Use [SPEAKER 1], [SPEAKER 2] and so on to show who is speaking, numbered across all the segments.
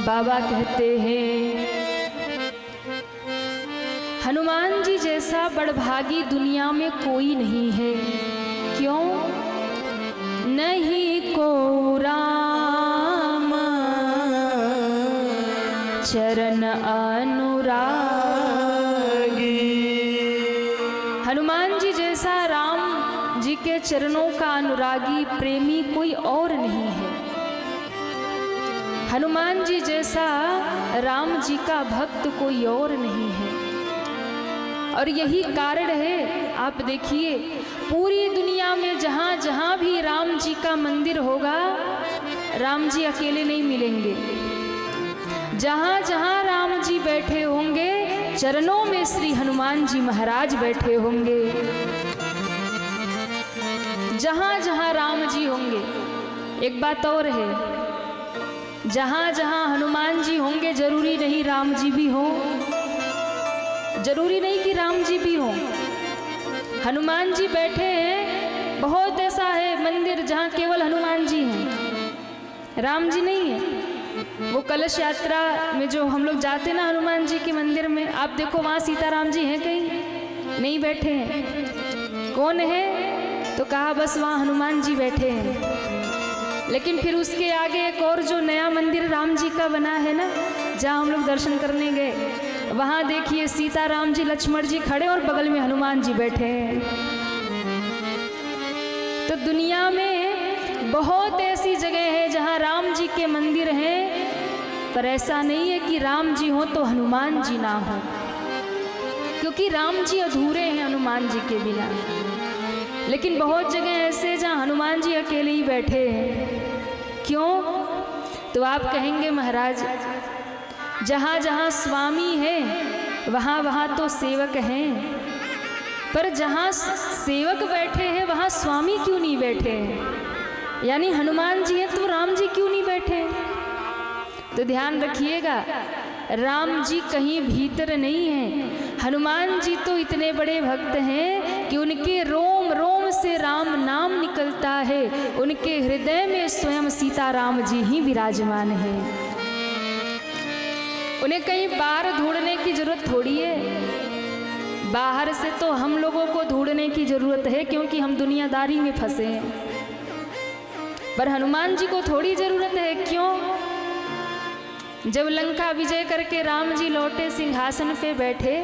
[SPEAKER 1] बाबा कहते हैं हनुमान जी जैसा बड़भागी दुनिया में कोई नहीं है। क्यों? नहीं को राम चरण अनुरागी। हनुमान जी जैसा राम जी के चरणों का अनुरागी प्रेमी कोई और नहीं है। हनुमान जी जैसा राम जी का भक्त कोई और नहीं है। और यही कारण है, आप देखिए पूरी दुनिया में जहाँ जहाँ भी राम जी का मंदिर होगा, राम जी अकेले नहीं मिलेंगे। जहाँ जहाँ राम जी बैठे होंगे, चरणों में श्री हनुमान जी महाराज बैठे होंगे। जहाँ जहाँ राम जी होंगे। एक बात और है, जहाँ जहाँ हनुमान जी होंगे जरूरी नहीं राम जी भी हो, जरूरी नहीं कि राम जी भी हो। हनुमान जी बैठे हैं, बहुत ऐसा है मंदिर जहाँ केवल हनुमान जी हैं, राम जी नहीं है। वो कलश यात्रा में जो हम लोग जाते ना हनुमान जी के मंदिर में, आप देखो वहाँ सीताराम जी हैं कहीं? नहीं बैठे हैं। कौन है? तो कहा बस वहाँ हनुमान जी बैठे हैं। लेकिन फिर उसके आगे एक और जो नया मंदिर राम जी का बना है ना, जहाँ हम लोग दर्शन करने गए, वहाँ देखिए सीताराम जी लक्ष्मण जी खड़े और बगल में हनुमान जी बैठे हैं। तो दुनिया में बहुत ऐसी जगह है जहाँ राम जी के मंदिर हैं, पर ऐसा नहीं है कि राम जी हो तो हनुमान जी ना हो, क्योंकि राम जी अधूरे हैं हनुमान जी के बिना। लेकिन बहुत जगह ऐसे जहाँ हनुमान जी अकेले ही बैठे हैं। क्यों? तो आप कहेंगे महाराज जहाँ जहाँ स्वामी है वहाँ वहाँ तो सेवक हैं, पर जहाँ सेवक बैठे हैं वहाँ स्वामी क्यों नहीं बैठे हैं? यानी हनुमान जी हैं तो राम जी क्यों नहीं बैठे? तो ध्यान रखिएगा, राम जी कहीं भीतर नहीं हैं। हनुमान जी तो इतने बड़े भक्त हैं कि उनके रोम रोम से राम नाम निकलता है। उनके हृदय में स्वयं सीताराम जी ही विराजमान हैं। उन्हें कहीं बाहर ढूंढने की जरूरत थोड़ी है। बाहर से तो हम लोगों को ढूंढने की जरूरत है, क्योंकि हम दुनियादारी में फंसे हैं। पर हनुमान जी को थोड़ी जरूरत है। क्यों? जब लंका विजय करके राम जी लौटे, सिंहासन पे बैठे,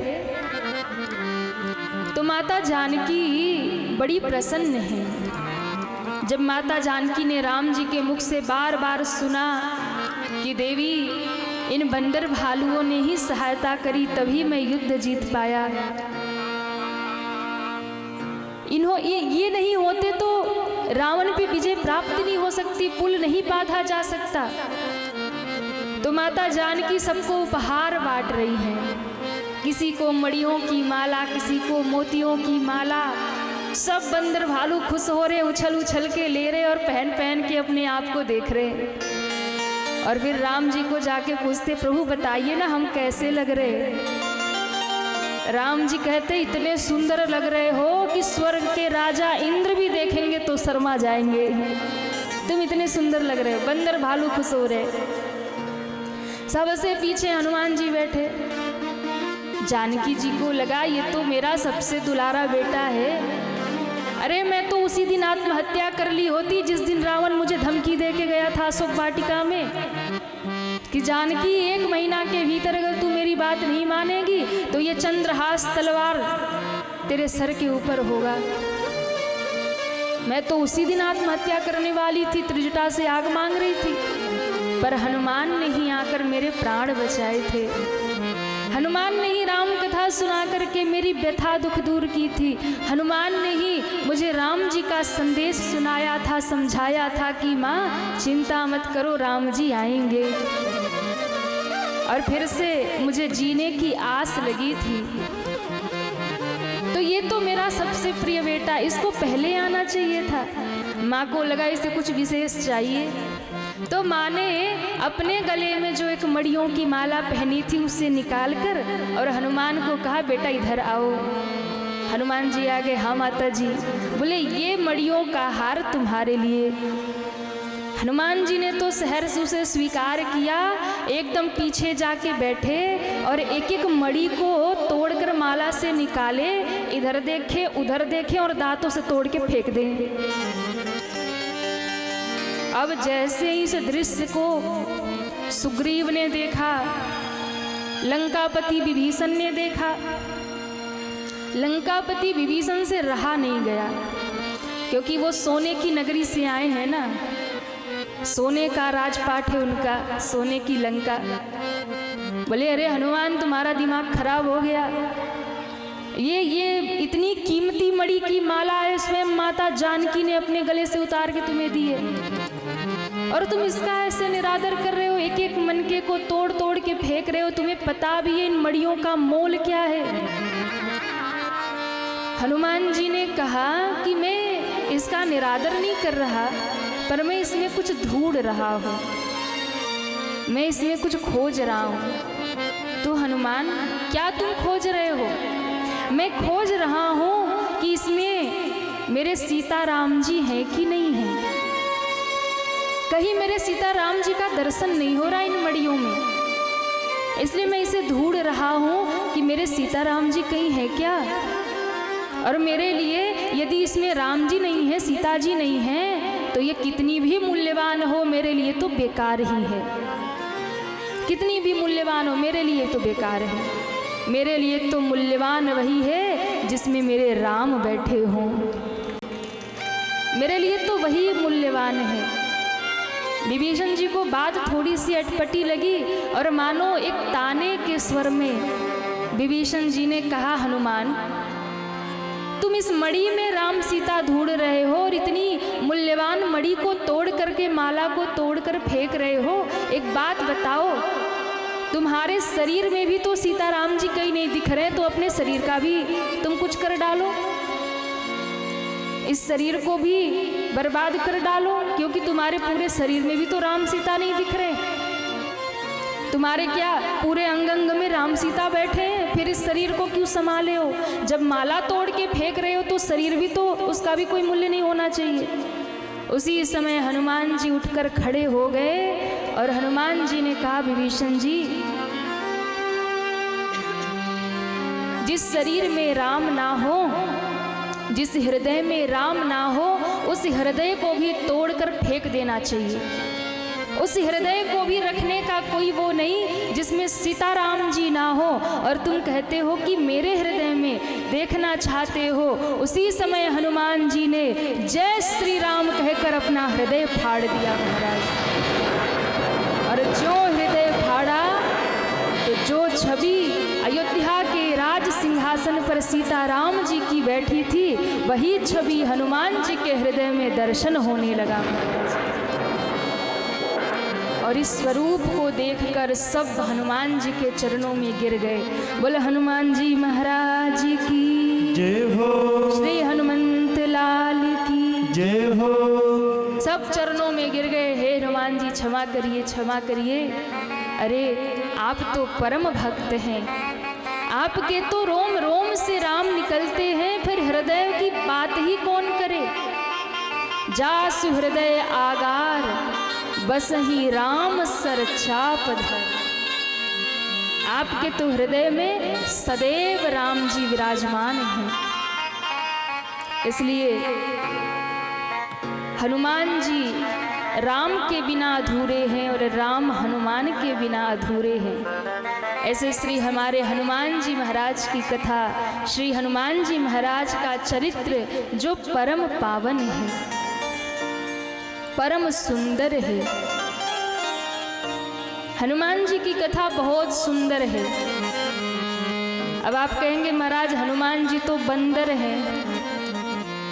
[SPEAKER 1] तो माता जानकी बड़ी प्रसन्न है। जब माता जानकी ने राम जी के मुख से बार बार सुना कि देवी इन बंदर भालुओं ने ही सहायता करी तभी मैं युद्ध जीत पाया, ये नहीं होते तो रावण पे विजय प्राप्त नहीं हो सकती, पुल नहीं बांधा जा सकता। तो माता जानकी सबको उपहार बांट रही हैं। किसी को मड़ियों की माला, किसी को मोतियों की माला। सब बंदर भालू खुश हो रहे, उछल उछल के ले रहे और पहन पहन के अपने आप को देख रहे। और फिर राम जी को जाके पूछते, प्रभु बताइए ना हम कैसे लग रहे? राम जी कहते, इतने सुंदर लग रहे हो कि स्वर्ग के राजा इंद्र भी देखेंगे तो शर्मा जाएंगे। तुम इतने सुंदर लग रहे हो। बंदर भालू खुश हो रहे। सबसे पीछे हनुमान जी बैठे। जानकी जी को लगा ये तो मेरा सबसे दुलारा बेटा है। अरे मैं तो उसी दिन आत्महत्या कर ली होती जिस दिन रावण मुझे धमकी दे के गया था अशोक वाटिका में कि जानकी 1 महीना के भीतर अगर तू मेरी बात नहीं मानेगी तो ये चंद्रहास तलवार तेरे सर के ऊपर होगा। मैं तो उसी दिन आत्महत्या करने वाली थी, त्रिजटा से आग मांग रही थी, पर हनुमान ने ही आकर मेरे प्राण बचाए थे। हनुमान ने ही राम कथा सुना करके मेरी व्यथा दुख दूर की थी। हनुमान ने ही मुझे राम जी का संदेश सुनाया था, समझाया था कि माँ चिंता मत करो, राम जी आएंगे। और फिर से मुझे जीने की आस लगी थी। तो ये तो मेरा सबसे प्रिय बेटा, इसको पहले आना चाहिए था। माँ को लगा इसे कुछ विशेष चाहिए, तो माँ ने अपने गले में जो एक मड़ियों की माला पहनी थी उसे निकाल कर और हनुमान को कहा, बेटा इधर आओ। हनुमान जी आ गए। हाँ माता जी। बोले ये मड़ियों का हार तुम्हारे लिए। हनुमान जी ने तो सहर्ष उसे स्वीकार किया, एकदम पीछे जाके बैठे और एक एक मणि को तोड़कर माला से निकाले, इधर देखे उधर देखे और दांतों से तोड़ के फेंक दें। अब जैसे ही इस दृश्य को सुग्रीव ने देखा, लंकापति विभीषण ने देखा, लंकापति विभीषण से रहा नहीं गया, क्योंकि वो सोने की नगरी से आए हैं ना, सोने का राजपाट है उनका, सोने की लंका। बोले अरे हनुमान तुम्हारा दिमाग खराब हो गया, ये इतनी कीमती मणि की माला है, स्वयं माता जानकी ने अपने गले से उतार के तुम्हें दी है और तुम इसका ऐसे निरादर कर रहे हो, एक एक मनके को तोड़ तोड़ के फेंक रहे हो, तुम्हें पता भी है इन मणियों का मोल क्या है। हनुमान जी ने कहा कि मैं इसका निरादर नहीं कर रहा, पर मैं इसमें कुछ ढूंढ रहा हूँ, मैं इसमें कुछ खोज रहा हूँ। तो हनुमान क्या तुम खोज रहे हो? मैं खोज रहा हूँ कि इसमें मेरे सीताराम जी हैं कि नहीं हैं, कहीं मेरे सीताराम जी का दर्शन नहीं हो रहा इन मड़ियों में, इसलिए मैं इसे ढूंढ रहा हूँ कि मेरे सीताराम जी कहीं है क्या। और मेरे लिए यदि इसमें राम जी नहीं है, सीता जी नहीं है, तो ये कितनी भी मूल्यवान हो मेरे लिए तो बेकार ही है, कितनी भी मूल्यवान हो मेरे लिए तो बेकार है। मेरे लिए तो मूल्यवान वही है जिसमें मेरे राम बैठे हों, मेरे लिए तो वही मूल्यवान है। विभीषण जी को बात थोड़ी सी अटपटी लगी और मानो एक ताने के स्वर में विभीषण जी ने कहा, हनुमान तुम इस मणि में राम सीता ढूंढ रहे हो और इतनी मूल्यवान मणि को तोड़ करके, माला को तोड़कर फेंक रहे हो, एक बात बताओ, तुम्हारे शरीर में भी तो सीताराम जी कहीं नहीं दिख रहे, तो अपने शरीर का भी तुम कुछ कर डालो, इस शरीर को भी बर्बाद कर डालो, क्योंकि तुम्हारे पूरे शरीर में भी तो राम सीता नहीं दिख रहे, तुम्हारे क्या पूरे अंग अंग में राम सीता बैठे हैं, फिर इस शरीर को क्यों संभाले हो? जब माला तोड़ के फेंक रहे हो तो शरीर भी तो, उसका भी कोई मूल्य नहीं होना चाहिए। उसी समय हनुमान जी उठकर खड़े हो गए और हनुमान जी ने कहा, विभीषण जी जिस शरीर में राम ना हो, जिस हृदय में राम ना हो, उस हृदय को भी तोड़कर फेंक देना चाहिए, उस हृदय को भी रखने का कोई वो नहीं जिसमें सीताराम जी ना हो। और तुम कहते हो कि मेरे हृदय में देखना चाहते हो। उसी समय हनुमान जी ने जय श्री राम कहकर अपना हृदय फाड़ दिया महाराज, और जो हृदय फाड़ा तो जो छवि अयोध्या के राज सिंहासन पर सीताराम जी की बैठी थी, वही छवि हनुमान जी के हृदय में दर्शन होने लगा और इस स्वरूप को देखकर सब हनुमान जी के चरणों में गिर गए। बोले हनुमान जी महाराज की
[SPEAKER 2] जय हो,
[SPEAKER 1] श्री हनुमंत लाल की
[SPEAKER 2] जय हो।
[SPEAKER 1] सब चरणों में गिर गए, हे हनुमान जी क्षमा करिए, क्षमा करिए। अरे आप तो परम भक्त हैं, आपके तो रोम रोम से राम निकलते हैं, फिर हृदय की बात ही कौन करे। जासु हृदय आगार बस ही राम सर चाप धर। आपके तो हृदय में सदैव राम जी विराजमान हैं, इसलिए हनुमान जी राम के बिना अधूरे हैं और राम हनुमान के बिना अधूरे हैं। ऐसे श्री हमारे हनुमान जी महाराज की कथा, श्री हनुमान जी महाराज का चरित्र जो परम पावन है, परम सुंदर है। हनुमान जी की कथा बहुत सुंदर है। अब आप कहेंगे महाराज हनुमान जी तो बंदर हैं,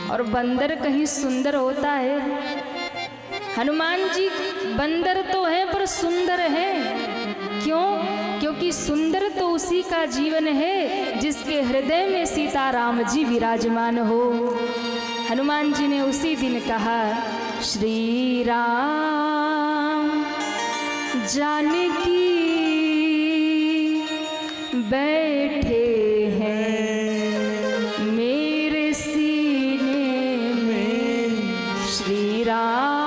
[SPEAKER 1] और बंदर कहीं सुंदर होता है? हनुमान जी बंदर तो है पर सुंदर है। क्यों? क्योंकि सुंदर तो उसी का जीवन है जिसके हृदय में सीताराम जी विराजमान हो। हनुमान जी ने उसी दिन कहा, श्री राम जानकी बैठे हैं मेरे सीने में, श्री राम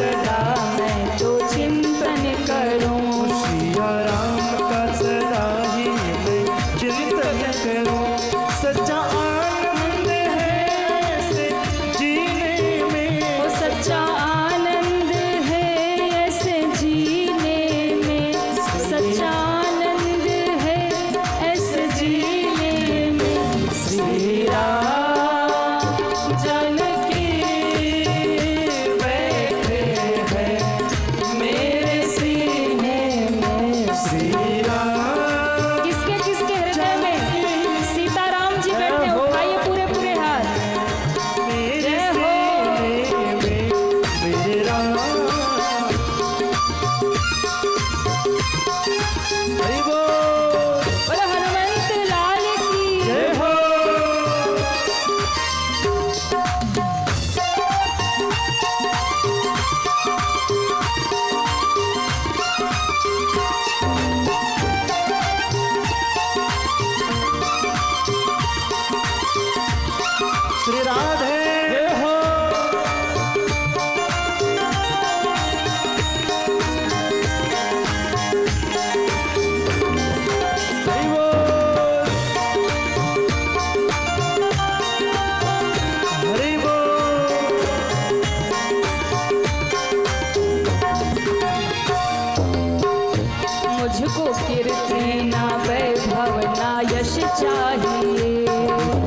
[SPEAKER 1] सदा मैं तो चिंतन करूं।
[SPEAKER 2] सिया राम का सदा ही मैं चिंतन करूं। सच्चा आनंद है ऐसे जीने में,
[SPEAKER 1] वो सच्चा आनंद है ऐसे जीने में, सच्चा आनंद है ऐसे जीने में। श्री राम जानकी बैठे हैं मेरे सीने में।
[SPEAKER 2] श्री राम
[SPEAKER 1] किसके किसके हृदय में सीताराम जी बैठे? उठाइए पूरे पूरे हाथ।
[SPEAKER 2] मेरे
[SPEAKER 1] जय हो।
[SPEAKER 2] सीने में मेरे राम। हरि बोल।
[SPEAKER 1] बोलो हनुमंत लाल की।
[SPEAKER 2] जय हो। श्री राधे जय हो। हरि बोल। हरि
[SPEAKER 1] मुझको कीर्ति ना वैभव ना यश चाहिए।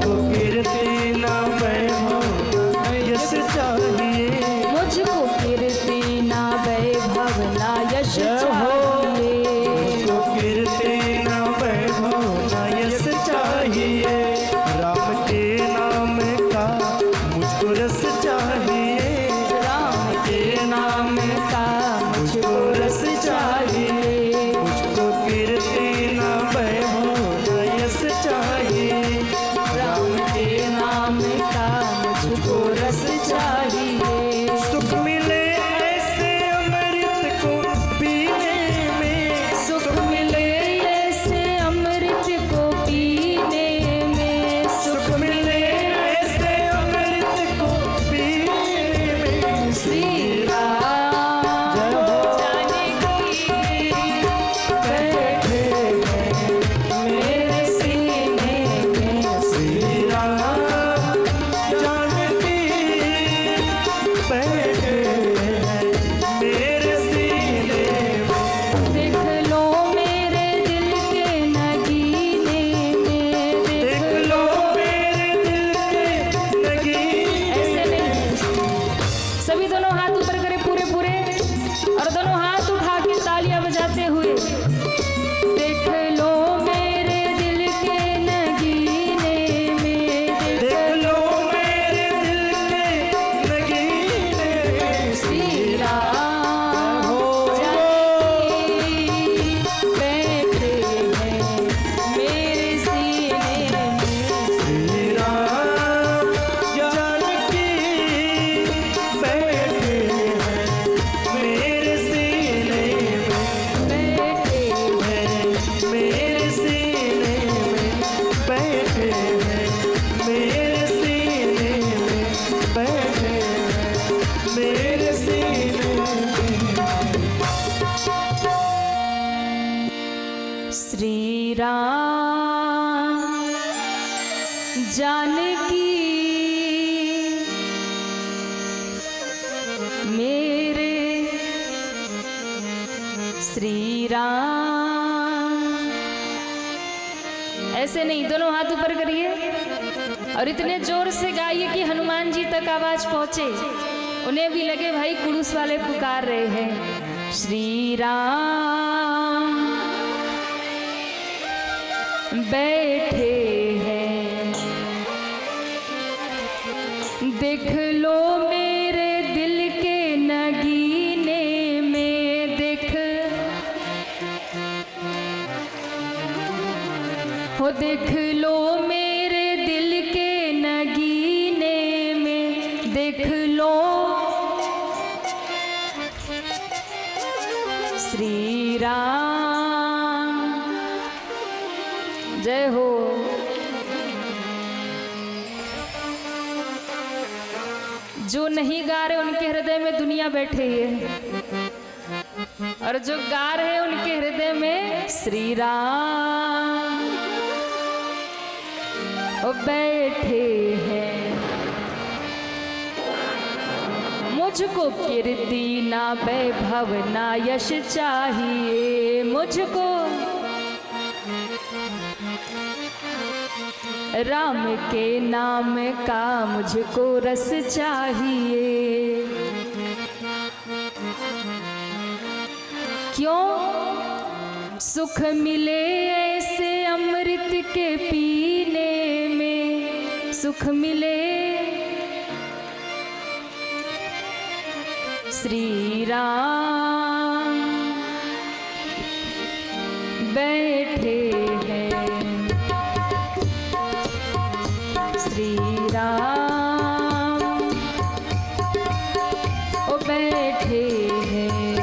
[SPEAKER 2] तो कीर्ति ना वैभव यश चाहिए।
[SPEAKER 1] मुझको कीर्ति ना वैभव ना यश
[SPEAKER 2] जय हो।
[SPEAKER 1] चाहिए।
[SPEAKER 2] तो कीर्ति ना वैभव ना यश चाहिए। राम के नाम का मुझको रस चाहिए।
[SPEAKER 1] राम के नाम का मुझको रस चाहिए।
[SPEAKER 2] मुझको कीर्ति ना वैभव ना यश चाहिए।
[SPEAKER 1] राम के नाम का मुझको रस चाहिए।
[SPEAKER 2] सुख मिले ऐसे अमृत को पीने में।
[SPEAKER 1] सुख मिले ऐसे अमृत को पीने में।
[SPEAKER 2] सुख मिले ऐसे अमृत को पीने में।
[SPEAKER 1] श्री राम
[SPEAKER 2] जय हो।
[SPEAKER 1] जानकी बैठे हैं मेरे सीने में।
[SPEAKER 2] श्री राम जानकी बैठे हैं मेरे सीने में।
[SPEAKER 1] देख लो मेरे दिल के नगीने में।
[SPEAKER 2] देख लो मेरे दिल के नगीने।
[SPEAKER 1] ऐसे नहीं, सभी दोनों हाथ ऊपर करें पूरे पूरे, और दोनों हाथ उठा के तालियां बजाते हुए। देख लो मेरे दिल के नगीने में।
[SPEAKER 2] देख लो मेरे दिल के नगीने में।
[SPEAKER 1] श्री राम
[SPEAKER 2] हो।
[SPEAKER 1] जानकी बैठे हैं मेरे सीने में।
[SPEAKER 2] श्री राम जानकी बैठे हैं मेरे सीने में।
[SPEAKER 1] बैठे
[SPEAKER 2] हैं मेरे सीने में। बैठे हैं मेरे सीने में। बैठे हैं मेरे सीने में।
[SPEAKER 1] श्री राम जानकी मेरे श्री राम। ऐसे नहीं, दोनों हाथ ऊपर करिए और इतने जोर से गाइए कि हनुमान जी तक आवाज पहुंचे। उन्हें भी लगे भाई कुड़ूस वाले पुकार रहे हैं। श्री राम बैठे हैं, देख लो मेरे दिल के नगीने में। देख हो, देख लो मेरे दिल के नगीने में। देख लो श्री राम। जय हो। जो नहीं गा रहे उनके हृदय में दुनिया बैठे है, और जो गा रहे उनके हृदय में श्री राम ओ बैठे हैं। मुझको कीर्ति ना वैभव ना यश चाहिए, मुझको राम के नाम का मुझको रस चाहिए। क्यों सुख मिले ऐसे अमृत के पीने में, सुख मिले श्री राम बैठे हैं, श्री राम ओ बैठे हैं।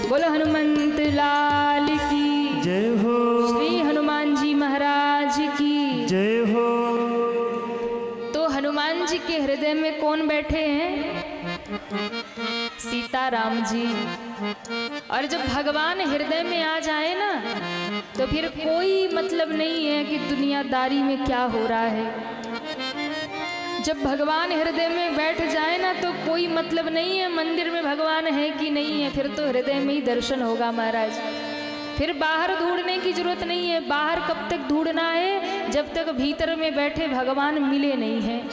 [SPEAKER 1] बोलो हनुमंत लाल की
[SPEAKER 2] जय हो,
[SPEAKER 1] श्री हनुमान जी महाराज की
[SPEAKER 2] जय हो।
[SPEAKER 1] तो हनुमान जी के हृदय में कौन बैठे हैं? सीताराम जी। और जब भगवान हृदय में आ जाए ना, तो फिर कोई मतलब नहीं है कि दुनियादारी में क्या हो रहा है। जब भगवान हृदय में बैठ जाए ना, तो कोई मतलब नहीं है मंदिर में भगवान है कि नहीं है, फिर तो हृदय में ही दर्शन होगा महाराज। फिर बाहर ढूंढने की जरूरत नहीं है। बाहर कब तक ढूंढना है? जब तक भीतर में बैठे भगवान मिले नहीं हैं,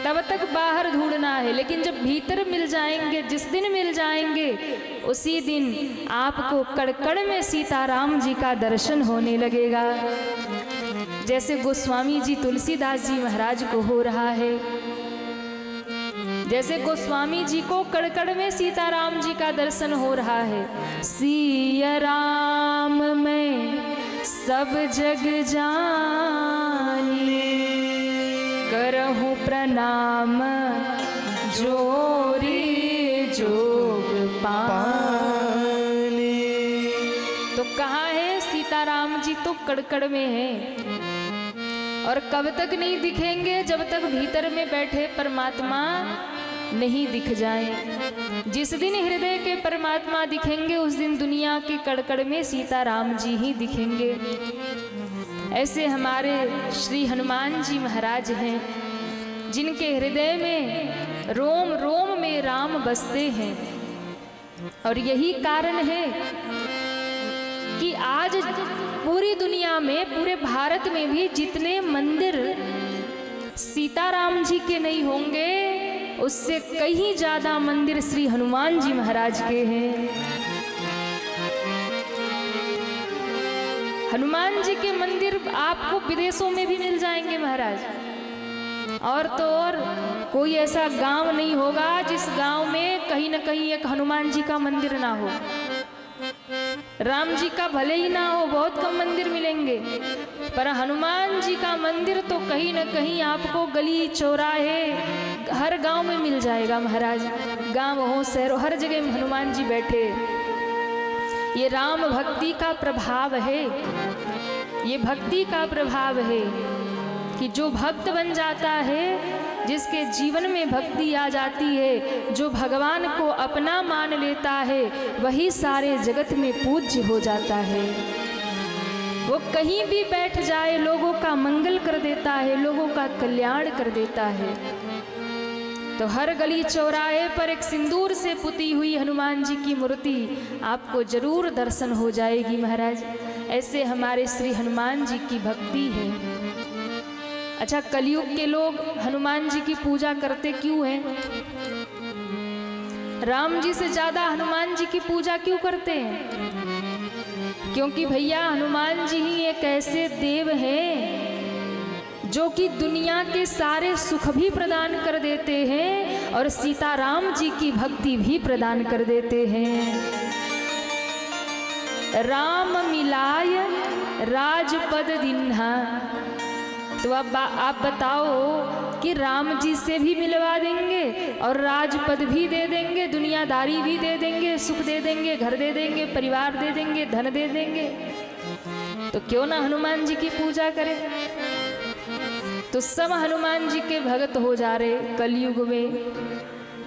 [SPEAKER 1] तब तक बाहर ढूंढना है। लेकिन जब भीतर मिल जाएंगे, जिस दिन मिल जाएंगे, उसी दिन आपको कड़-कड़ में सीताराम जी का दर्शन होने लगेगा। जैसे गोस्वामी जी तुलसीदास जी महाराज को हो रहा है, जैसे गोस्वामी जी को कड़-कड़ में सीताराम जी का दर्शन हो रहा है। सिया राम मैं सब जग जानी, करहूँ प्रणाम जोरी जोग पानी। तो कहाँ है सीताराम जी? तो कड़कड़ में है। और कब तक नहीं दिखेंगे? जब तक भीतर में बैठे परमात्मा नहीं दिख जाए। जिस दिन हृदय के परमात्मा दिखेंगे, उस दिन दुनिया के कड़कड़ में सीताराम जी ही दिखेंगे। ऐसे हमारे श्री हनुमान जी महाराज हैं, जिनके हृदय में रोम रोम में राम बसते हैं। और यही कारण है कि आज पूरी दुनिया में, पूरे भारत में भी जितने मंदिर सीताराम जी के नहीं होंगे, उससे कहीं ज्यादा मंदिर श्री हनुमान जी महाराज के हैं। हनुमान जी के मंदिर आपको विदेशों में भी मिल जाएंगे महाराज। और तो और कोई ऐसा गांव नहीं होगा जिस गांव में कहीं न कहीं एक हनुमान जी का मंदिर ना हो। राम जी का भले ही ना हो, बहुत कम मंदिर मिलेंगे, पर हनुमान जी का मंदिर तो कहीं न कहीं आपको गली चौराहे हर गांव में मिल जाएगा महाराज। गांव हो, शहर हो, हर जगह हनुमान जी बैठे। ये राम भक्ति का प्रभाव है, ये भक्ति का प्रभाव है कि जो भक्त बन जाता है, जिसके जीवन में भक्ति आ जाती है, जो भगवान को अपना मान लेता है, वही सारे जगत में पूज्य हो जाता है। वो कहीं भी बैठ जाए, लोगों का मंगल कर देता है, लोगों का कल्याण कर देता है। तो हर गली चौराहे पर एक सिंदूर से पुती हुई हनुमान जी की मूर्ति आपको जरूर दर्शन हो जाएगी महाराज। ऐसे हमारे श्री हनुमान जी की भक्ति है। अच्छा, कलयुग के लोग हनुमान जी की पूजा करते क्यों हैं? राम जी से ज्यादा हनुमान जी की पूजा क्यों करते हैं? क्योंकि भैया हनुमान जी ही एक ऐसे देव हैं जो कि दुनिया के सारे सुख भी प्रदान कर देते हैं और सीताराम जी की भक्ति भी प्रदान कर देते हैं। राम मिलाय राजपद दिन्हा। तो अब आप बताओ कि राम जी से भी मिलवा देंगे और राजपद भी दे देंगे, दुनियादारी भी दे देंगे, सुख दे देंगे, घर दे देंगे, परिवार दे देंगे, धन दे देंगे, तो क्यों ना हनुमान जी की पूजा करें। तो सब हनुमान जी के भगत हो जा रहे कलयुग में।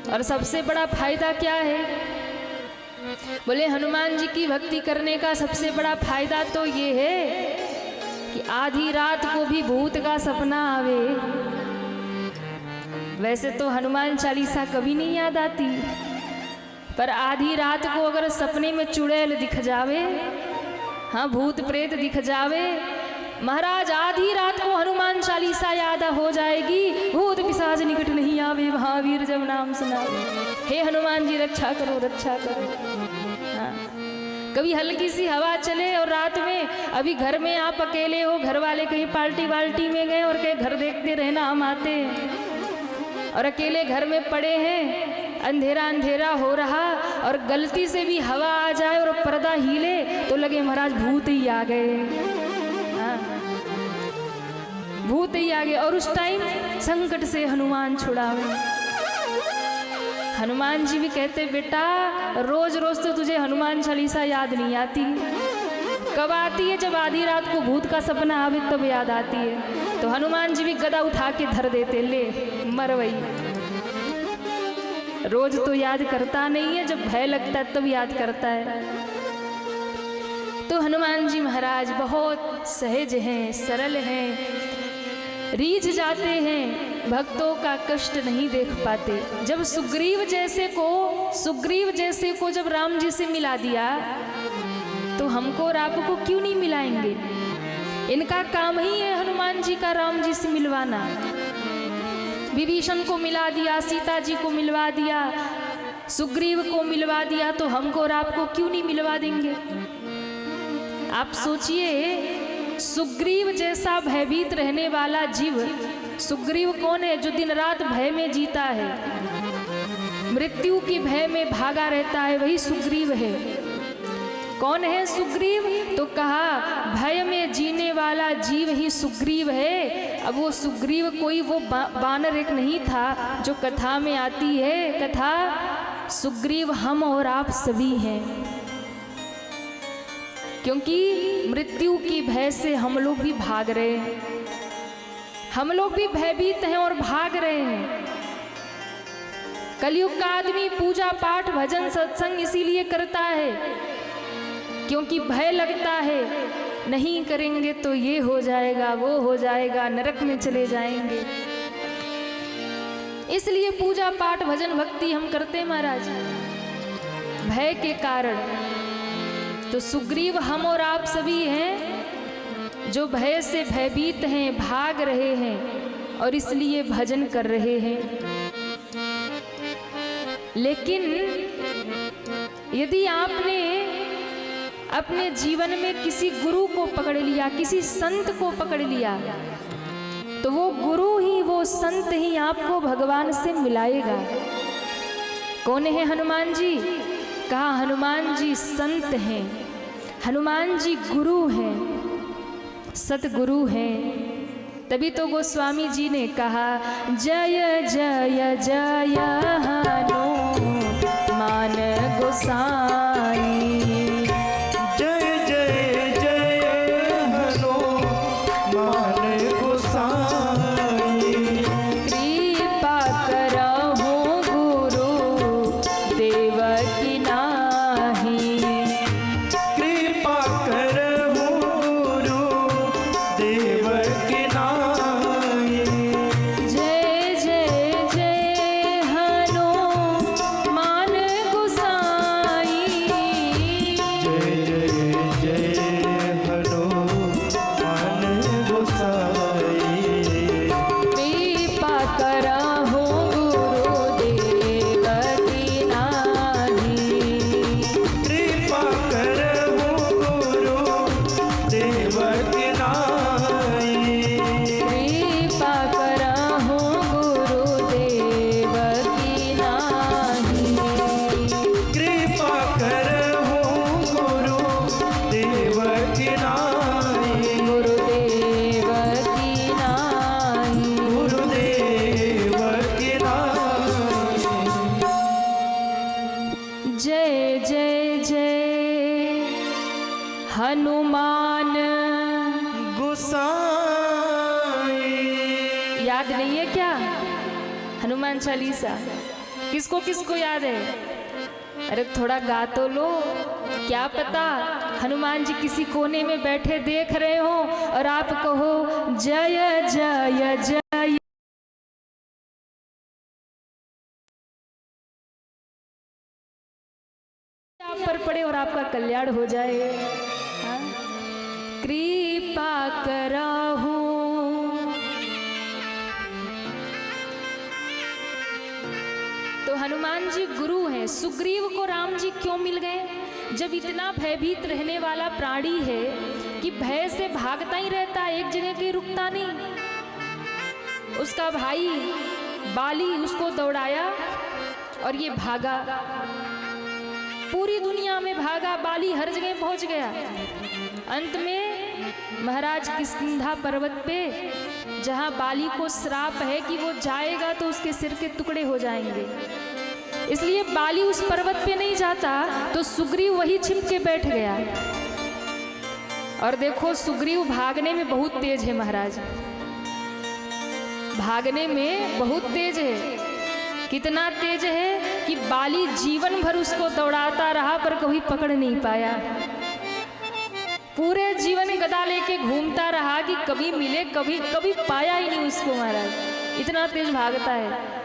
[SPEAKER 1] और सबसे बड़ा फायदा क्या है? बोले हनुमान जी की भक्ति करने का सबसे बड़ा फायदा तो ये है कि आधी रात को भी भूत का सपना आवे। वैसे तो हनुमान चालीसा कभी नहीं याद आती, पर आधी रात को अगर सपने में चुड़ैल दिख जावे, हाँ भूत प्रेत दिख जावे, महाराज आधी रात को हनुमान चालीसा याद हो जाएगी। भूत पिशाच निकट नहीं आवे, महावीर जब नाम सुनावे। हे हनुमान जी रक्षा करो, रक्षा करो। हाँ। कभी हल्की सी हवा चले और रात में अभी घर में आप अकेले हो, घर वाले कहीं पार्टी वाल्टी में गए और कहीं घर देखते रहना हम आते हैं, और अकेले घर में पड़े हैं, अंधेरा अंधेरा हो रहा और गलती से भी हवा आ जाए और पर्दा हिले तो लगे महाराज भूत ही आ गए। हाँ। भूत ही आ गए। और उस टाइम संकट से हनुमान छुड़ावे। हनुमान जी भी कहते बेटा रोज रोज तो तुझे हनुमान चालीसा याद नहीं आती, कब आती है? जब आधी रात को भूत का सपना आवे तब याद आती है। तो हनुमान जी भी गदा उठा के धर देते, ले मरवई। रोज तो याद करता नहीं है, जब भय लगता है तब याद करता है। तो हनुमान जी महाराज बहुत सहज हैं, सरल हैं, रीझ जाते हैं, भक्तों का कष्ट नहीं देख पाते। जब सुग्रीव जैसे को जब राम जी से मिला दिया तो हमको और आपको क्यों नहीं मिलाएंगे? इनका काम ही है हनुमान जी का राम जी से मिलवाना। विभीषण को मिला दिया, सीता जी को मिलवा दिया, सुग्रीव को मिलवा दिया, तो हमको और आपको क्यों नहीं मिलवा देंगे? आप सोचिए, सुग्रीव जैसा भयभीत रहने वाला जीव, सुग्रीव कौन है? जो दिन रात भय में जीता है, मृत्यु की भय में भागा रहता है, वही सुग्रीव है। कौन है सुग्रीव? तो कहा भय में जीने वाला जीव ही सुग्रीव है। अब वो सुग्रीव कोई वो बानर एक नहीं था जो कथा में आती है। कथा सुग्रीव हम और आप सभी हैं, क्योंकि मृत्यु की भय से हम लोग भी भाग रहे हैं, हम लोग भी भयभीत हैं और भाग रहे हैं। कलयुग का आदमी पूजा पाठ भजन सत्संग इसीलिए करता है क्योंकि भय लगता है, नहीं करेंगे तो ये हो जाएगा, वो हो जाएगा, नरक में चले जाएंगे। इसलिए पूजा पाठ भजन भक्ति हम करते हैं महाराज, भय के कारण। तो सुग्रीव हम और आप सभी हैं जो भय से भयभीत हैं, भाग रहे हैं और इसलिए भजन कर रहे हैं। लेकिन यदि आपने अपने जीवन में किसी गुरु को पकड़ लिया, किसी संत को पकड़ लिया, तो वो गुरु ही, वो संत ही आपको भगवान से मिलाएगा। कौन है हनुमान जी? कहा हनुमान जी संत हैं, हनुमान जी गुरु हैं, सतगुरु हैं। तभी तो गोस्वामी जी ने कहा जय जय जय हनुमान गोसाई,
[SPEAKER 2] जय जय जय हनुमान गोसाई।
[SPEAKER 1] कृपा करहु गुरु देव की नाही,
[SPEAKER 2] कृपा करहु गुरु देव की नाई।
[SPEAKER 1] जय जय जय हनुमान गोसाई,
[SPEAKER 2] जय जय जय हनुमान गोसाई।
[SPEAKER 1] कृपा करहु गुरुदेव की नाही,
[SPEAKER 2] कृपा करहु गुरु देव की नाई।
[SPEAKER 1] कृपा करहु गुरुदेव की नाही,
[SPEAKER 2] कृपा करहु गुरु देव की नाई।
[SPEAKER 1] गुरुदेव की नाही।
[SPEAKER 2] गुरुदेव की नाई।
[SPEAKER 1] जय जय जय हनुमान
[SPEAKER 2] गोसाई।
[SPEAKER 1] नहीं है क्या? हनुमान चालीसा किसको किसको याद है? अरे थोड़ा गा तो लो, क्या पता हनुमान जी किसी कोने में बैठे देख रहे हो और आप कहो जय जय जय। आप पर पड़े और आपका कल्याण हो जाए। हाँ? कृपा कराहू। तो हनुमान जी गुरु हैं। सुग्रीव को राम जी क्यों मिल गए? जब इतना भयभीत रहने वाला प्राणी है कि भय से भागता ही रहता, एक जगह के रुकता नहीं। उसका भाई बाली उसको दौड़ाया और ये भागा, पूरी दुनिया में भागा, बाली हर जगह पहुंच गया। अंत में महाराज किष्किंधा पर्वत पे, जहां बाली को श्राप है कि वो जाएगा तो उसके सिर के टुकड़े हो जाएंगे, इसलिए बाली उस पर्वत पे नहीं जाता, तो सुग्रीव वही छिप के बैठ गया। और देखो सुग्रीव भागने में बहुत तेज है महाराज, भागने में बहुत तेज है। कितना तेज है कि बाली जीवन भर उसको दौड़ाता रहा पर कभी पकड़ नहीं पाया। पूरे जीवन गदा लेके घूमता रहा कि कभी मिले, कभी कभी पाया ही नहीं उसको महाराज, इतना तेज भागता है।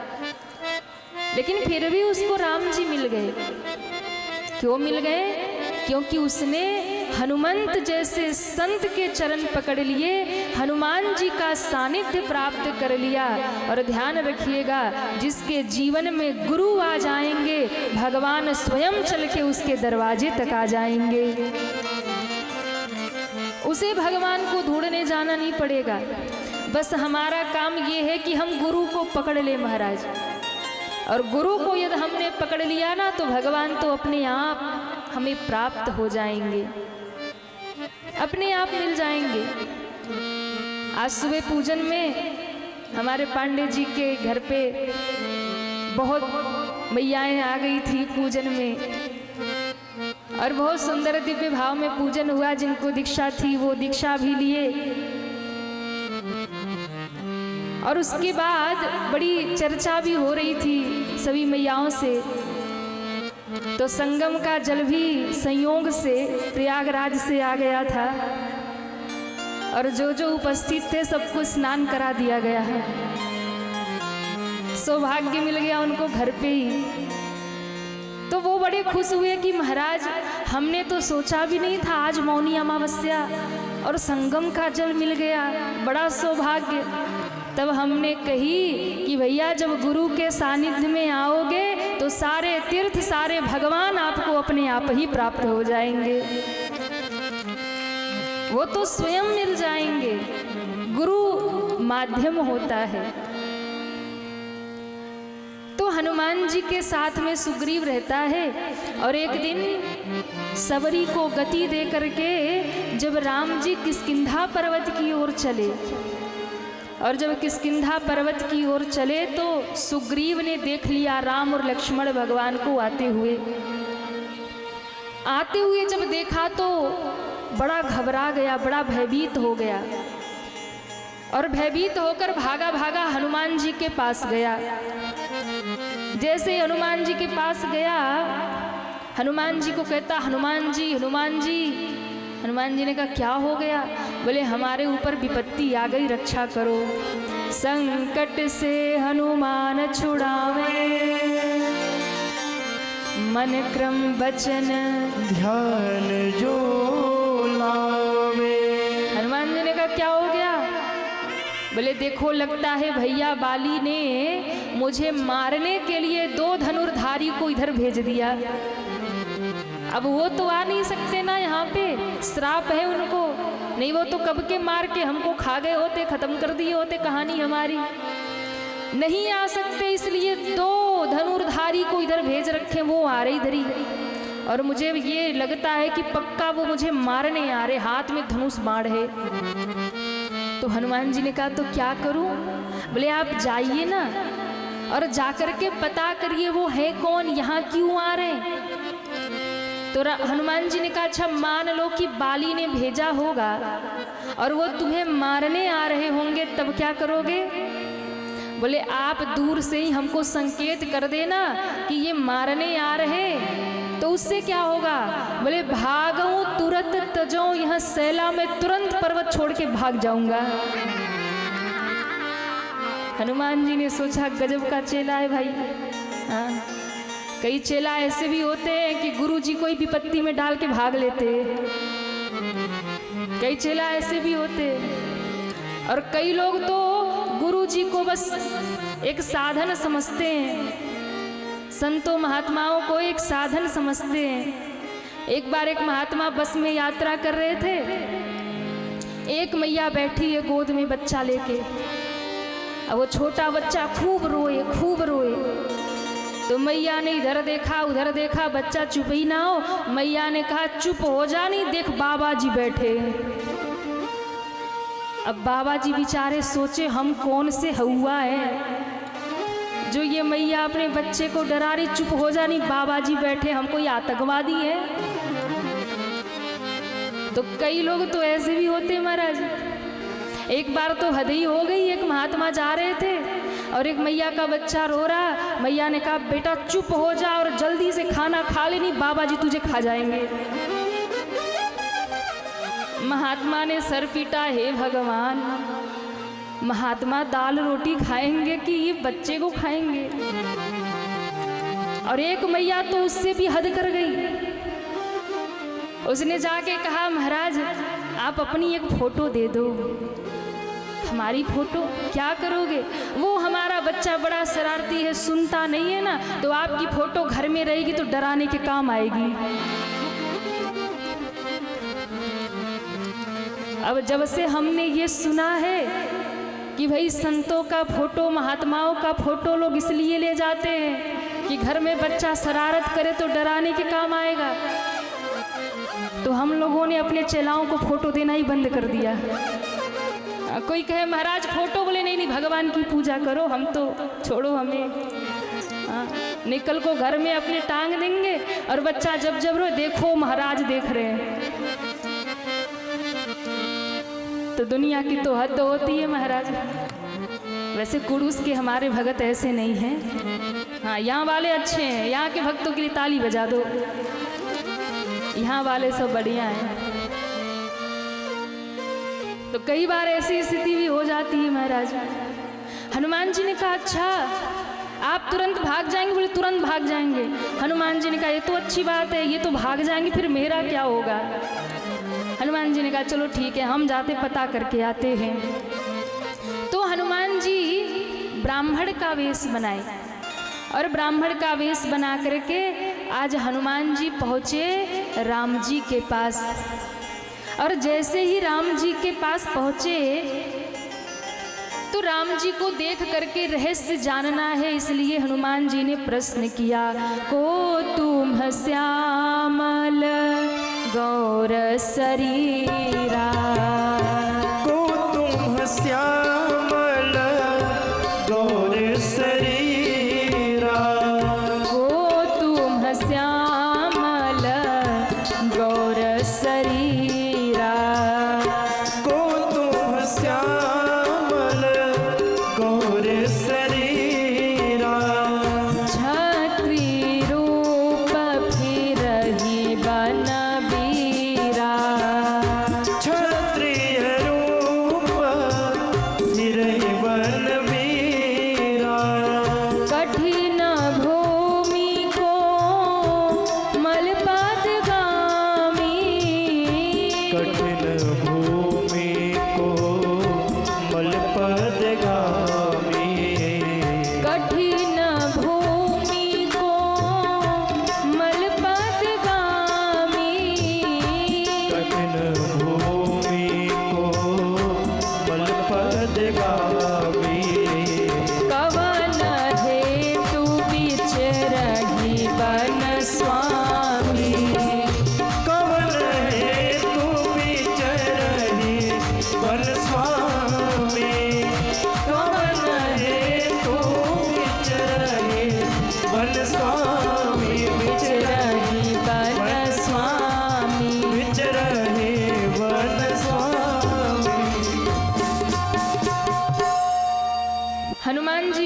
[SPEAKER 1] लेकिन फिर भी उसको राम जी मिल गए। क्यों मिल गए? क्योंकि उसने हनुमंत जैसे संत के चरण पकड़ लिए, हनुमान जी का सानिध्य प्राप्त कर लिया। और ध्यान रखिएगा, जिसके जीवन में गुरु आ जाएंगे, भगवान स्वयं चल के उसके दरवाजे तक आ जाएंगे। उसे भगवान को ढूंढने जाना नहीं पड़ेगा, बस हमारा काम ये है कि हम गुरु को पकड़ ले महाराज। और गुरु को यदि हमने पकड़ लिया ना, तो भगवान तो अपने आप हमें प्राप्त हो जाएंगे, अपने आप मिल जाएंगे। आज सुबह पूजन में हमारे पांडे जी के घर पे बहुत मैयाएं आ गई थी पूजन में, और बहुत सुंदर दिव्य भाव में पूजन हुआ। जिनको दीक्षा थी वो दीक्षा भी लिए, और उसके बाद बड़ी चर्चा भी हो रही थी सभी मैयाओं से। तो संगम का जल भी संयोग से प्रयागराज से आ गया था, और जो जो उपस्थित थे सबको स्नान करा दिया गया है। सौभाग्य मिल गया उनको घर पे ही। तो वो बड़े खुश हुए कि महाराज हमने तो सोचा भी नहीं था आज मौनी अमावस्या और संगम का जल मिल गया, बड़ा सौभाग्य। तब हमने कही कि भैया जब गुरु के सानिध्य में आओगे तो सारे तीर्थ, सारे भगवान आपको अपने आप ही प्राप्त हो जाएंगे, वो तो स्वयं मिल जाएंगे। गुरु माध्यम होता है। तो हनुमान जी के साथ में सुग्रीव रहता है, और एक दिन सबरी को गति दे करके जब राम जी किष्किंधा पर्वत की ओर चले, और जब किष्किंधा पर्वत की ओर चले तो सुग्रीव ने देख लिया राम और लक्ष्मण भगवान को आते हुए जब देखा तो बड़ा घबरा गया, बड़ा भयभीत हो गया, और भयभीत होकर भागा भागा हनुमान जी के पास गया। जैसे हनुमान जी के पास गया, हनुमान जी को कहता हनुमान जी, हनुमान जी। हनुमान जी ने कहा क्या हो गया? बोले हमारे ऊपर विपत्ति आ गई, रक्षा करो। संकट से हनुमान छुड़ावे, मन क्रम वचन
[SPEAKER 2] ध्यान जो लावे।
[SPEAKER 1] हनुमान जी ने कहा क्या हो गया? बोले देखो लगता है भैया बाली ने मुझे मारने के लिए 2 धनुर्धारी को इधर भेज दिया। अब वो तो आ नहीं सकते ना, यहाँ पे श्राप है उनको, नहीं वो तो कब के मार के हमको खा गए होते, खत्म कर दिए होते कहानी हमारी। नहीं आ सकते, इसलिए 2 धनुर्धारी को इधर भेज रखे, वो आ रही इधर ही। और मुझे ये लगता है कि पक्का वो मुझे मारने आ रहे, हाथ में धनुष बाण है। तो हनुमान जी ने कहा तो क्या करूं? बोले आप जाइए ना और जाकर के पता करिए वो है कौन, यहाँ क्यों आ रहे। तो हनुमान जी ने कहा अच्छा मान लो कि बाली ने भेजा होगा और वो तुम्हें मारने आ रहे होंगे, तब क्या करोगे? बोले आप दूर से ही हमको संकेत कर देना कि ये मारने आ रहे, तो उससे क्या होगा? बोले भागऊं तुरंत तजऊं यहाँ सैला में, तुरंत पर्वत छोड़ के भाग जाऊंगा। हनुमान जी ने सोचा गजब का चेला है भाई। हाँ, कई चेला ऐसे भी होते हैं कि गुरु जी को ही विपत्ति में डाल के भाग लेते, कई चेला ऐसे भी होते, और कई लोग तो गुरु जी को बस एक साधन समझते हैं, संतों महात्माओं को एक साधन समझते हैं। एक बार एक महात्मा बस में यात्रा कर रहे थे, एक मैया बैठी है गोद में बच्चा लेके, अब वो छोटा बच्चा खूब रोए खूब रोए। तो मैया ने इधर देखा उधर देखा, बच्चा चुप ही ना हो। मैया ने कहा चुप हो जा, नहीं देख बाबा जी बैठे। अब बाबा जी बेचारे सोचे हम कौन से हवा है जो ये मैया अपने बच्चे को डरा रही, चुप हो जा, नहीं बाबा जी बैठे, हम कोई आतंकवादी है? तो कई लोग तो ऐसे भी होते महाराज। एक बार तो हद ही हो गई, एक महात्मा जा रहे थे और एक मैया का बच्चा रो रहा। मैया ने कहा बेटा चुप हो जा और जल्दी से खाना खा ले, नहीं बाबा जी तुझे खा जाएंगे। महात्मा ने सर पीटा, हे भगवान, महात्मा दाल रोटी खाएंगे कि ये बच्चे को खाएंगे? और एक मैया तो उससे भी हद कर गई, उसने जाके कहा महाराज आप अपनी एक फोटो दे दो। हमारी फोटो क्या करोगे? वो हमारा बच्चा बड़ा शरारती है, सुनता नहीं है ना, तो आपकी फोटो घर में रहेगी तो डराने के काम आएगी। अब जब से हमने ये सुना है कि भाई संतों का फोटो, महात्माओं का फोटो लोग इसलिए ले जाते हैं कि घर में बच्चा शरारत करे तो डराने के काम आएगा, तो हम लोगों ने अपने चेलाओं को फोटो देना ही बंद कर दिया। कोई कहे महाराज फोटो, बोले नहीं नहीं भगवान की पूजा करो, हम तो छोड़ो हमें। निकल को घर में अपने टांग देंगे और बच्चा जब जब रो देखो महाराज देख रहे हैं। तो दुनिया की तो हद होती है महाराज। वैसे कुड़ूस के हमारे भगत ऐसे नहीं हैं। हाँ, यहाँ वाले अच्छे हैं, यहाँ के भक्तों के लिए ताली बजा दो, यहाँ वाले सब बढ़िया हैं। तो कई बार ऐसी स्थिति भी हो जाती है महाराज। हनुमान जी ने कहा अच्छा आप तुरंत भाग जाएंगे? बोले तुरंत भाग जाएंगे। हनुमान जी ने कहा ये तो अच्छी बात है, ये तो भाग जाएंगे, फिर मेरा क्या होगा? हनुमान जी ने कहा चलो ठीक है, हम जाते पता करके आते हैं। तो हनुमान जी ब्राह्मण का वेश बनाए और ब्राह्मण का वेश बना करके आज हनुमान जी पहुँचे राम जी के पास। और जैसे ही राम जी के पास पहुँचे तो राम जी को देख करके रहस्य जानना है, इसलिए हनुमान जी ने प्रश्न किया, को तुम श्यामल गौर शरीरा,
[SPEAKER 2] को तुम श्यामल गौर शरीरा,
[SPEAKER 1] को तुम श्यामल गौर शरीरा,
[SPEAKER 2] को तुम श्यामल गौर शरीरा,
[SPEAKER 1] छत्री रूप फिरहि बन बीरा,
[SPEAKER 2] क्षत्रिय रूप फिरहि वन वीरा,
[SPEAKER 1] कठिन भूमि को मलपद गामी,
[SPEAKER 2] कठिन भूमि को मलपद गामी,
[SPEAKER 1] कठिन भूमि को मलपद गामी,
[SPEAKER 2] कठिन भूमि को मलपद गामी,
[SPEAKER 1] कवन हेतु बिचरहि वन स्वामी,
[SPEAKER 2] कवन हेतु बिचरहि वन स्वामी, कवन हेतु बिचरहि वन स्वामी,
[SPEAKER 1] बिचरहि वन स्वामी।
[SPEAKER 2] बिचरहि वन स्वामी।
[SPEAKER 1] हनुमान जी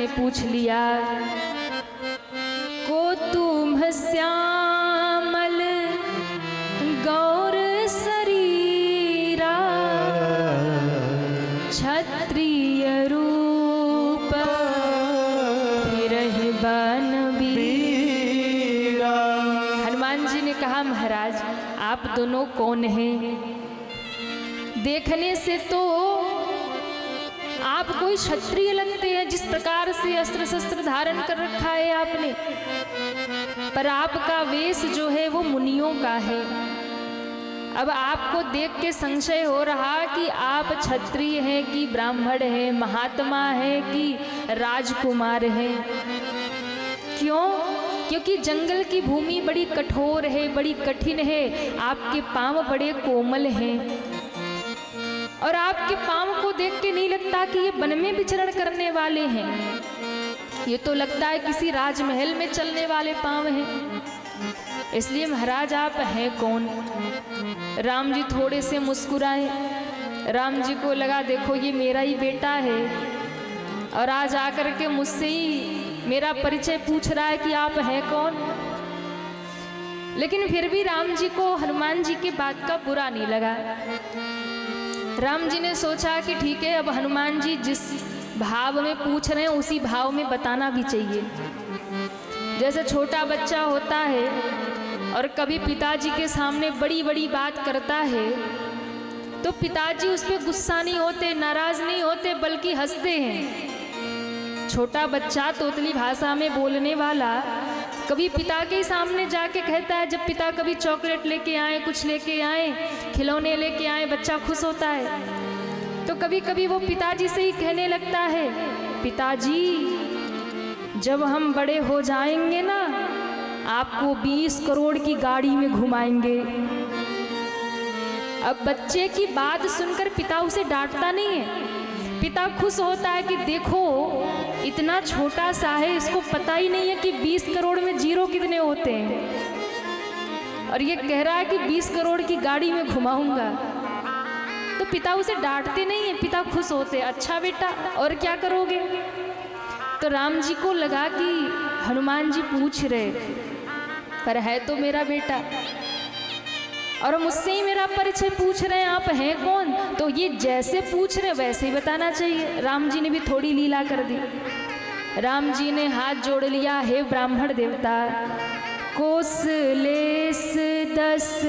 [SPEAKER 1] पूछ लिया, को तुम श्यामल गौर शरीरा, क्षत्रिय रूप फिरहि बन वीरा। हनुमान जी ने कहा, महाराज आप दोनों कौन हैं? देखने से तो आप कोई क्षत्रिय लगते हैं, जिस प्रकार से अस्त्र शस्त्र धारण कर रखा है आपने, पर आपका वेश जो है वो मुनियों का है। अब आपको देख के संशय हो रहा कि आप क्षत्रिय हैं कि ब्राह्मण हैं, महात्मा हैं कि राजकुमार हैं। क्यों? क्योंकि जंगल की भूमि बड़ी कठोर है, बड़ी कठिन है, आपके पांव बड़े कोमल हैं, और आपके पांव को देख के नहीं लगता कि ये वन में विचरण करने वाले हैं, ये तो लगता है किसी राजमहल में चलने वाले पांव हैं। इसलिए महाराज आप हैं कौन? राम जी थोड़े से मुस्कुराए। राम जी को लगा देखो ये मेरा ही बेटा है, और आज आकर के मुझसे ही मेरा परिचय पूछ रहा है कि आप हैं कौन। लेकिन फिर भी राम जी को हनुमान जी की बात का बुरा नहीं लगा। राम जी ने सोचा कि ठीक है, अब हनुमान जी जिस भाव में पूछ रहे हैं उसी भाव में बताना भी चाहिए। जैसे छोटा बच्चा होता है और कभी पिताजी के सामने बड़ी बड़ी बात करता है, तो पिताजी उस पर गुस्सा नहीं होते, नाराज नहीं होते, बल्कि हंसते हैं। छोटा बच्चा तोतली भाषा में बोलने वाला कभी पिता के सामने जाके कहता है, जब पिता कभी चॉकलेट लेके आए, कुछ लेके आए, खिलौने लेके आए, बच्चा खुश होता है। तो कभी कभी वो पिताजी से ही कहने लगता है, पिताजी जब हम बड़े हो जाएंगे ना, आपको 20 करोड़ की गाड़ी में घुमाएंगे। अब बच्चे की बात सुनकर पिता उसे डांटता नहीं है, पिता खुश होता है कि देखो इतना छोटा सा है, इसको पता ही नहीं है कि 20 करोड़ में जीरो कितने होते हैं, और ये कह रहा है कि 20 करोड़ की गाड़ी में घुमाऊंगा। तो पिता उसे डांटते नहीं है, पिता खुश होते, अच्छा बेटा और क्या करोगे। तो राम जी को लगा कि हनुमान जी पूछ रहे, पर है तो मेरा बेटा, और मुझसे ही मेरा परिचय पूछ रहे हैं, आप हैं कौन? तो ये जैसे पूछ रहे वैसे ही बताना चाहिए। राम जी ने भी थोड़ी लीला कर दी। राम जी ने हाथ जोड़ लिया, हे ब्राह्मण देवता, कोसलेस 10